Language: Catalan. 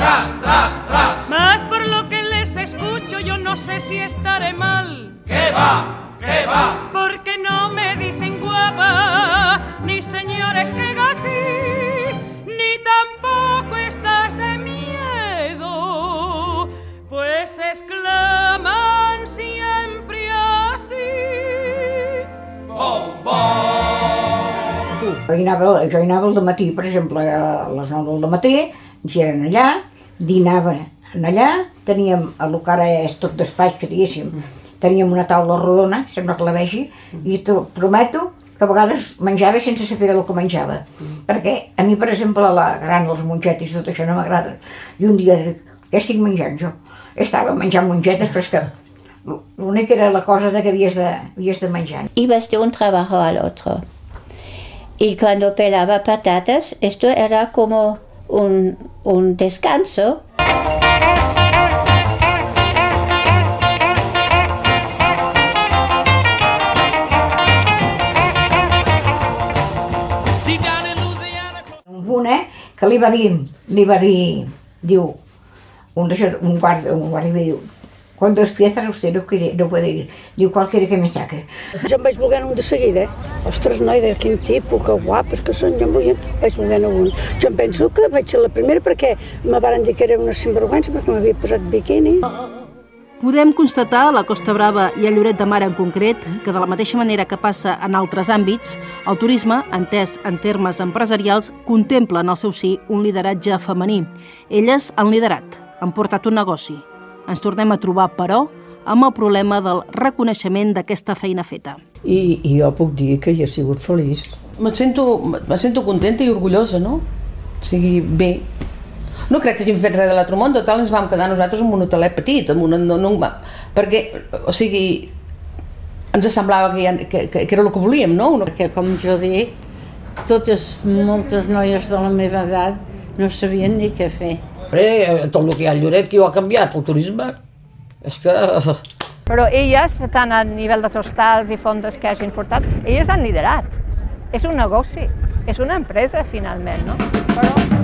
tras, tras, tras. Mas por lo que les escucho yo no sé si estaré mal. ¿Qué va? ¿Qué va? Porque no me dicen guapa, ni señores que gachi, ni tampoco estás de miedo, pues exclaman siempre así. Bom, bom. Jo hi anava al dematí, per exemple, a les 9 del matí, ja eren allà, dinava allà, teníem el que ara és tot despatx, que diguéssim, teníem una taula rodona, sembla que la vegi, i t'ho prometo que a vegades menjava sense saber el que menjava. Perquè a mi, per exemple, la gran, els mongetes, tot això no m'agrada. I un dia dic, què estic menjant jo? Estava menjant mongetes, però és que l'únic era la cosa que havies de menjar. Ibas de un trabajo al otro. Y cuando pelaba patatas, esto era como un descanso. Que li va dir, diu, un guàrdia diu, ¿cuántas piezas usted no puede ir? Diu, ¿cuál quiere que me saque? Jo em vaig voler un de seguida, Ostres, noi, de quin tipus, que guapes que són, jo vaig voler un. Jo em penso que vaig ser la primera perquè me varen dir que era una sinvergüenza perquè m'havia posat biquini. Podem constatar a la Costa Brava i a Lloret de Mar en concret que de la mateixa manera que passa en altres àmbits, el turisme, entès en termes empresarials, contempla en el seu si un lideratge femení. Elles han liderat, han portat un negoci. Ens tornem a trobar, però, amb el problema del reconeixement d'aquesta feina feta. I jo puc dir que hi he sigut feliç. Me sento contenta i orgullosa, no? O sigui, bé. No crec que hàgim fet res de l'altre món, total ens vam quedar nosaltres en un hotelet petit, perquè, o sigui, ens semblava que era el que volíem, no? Perquè, com jo dic, moltes noies de la meva edat no sabien ni què fer. Tot el que hi ha a Lloret, que ho ha canviat, el turisme, és que... Però elles, tant a nivell de hostals i fondes que hagin portat, elles han liderat. És un negoci, és una empresa, finalment, no? Però...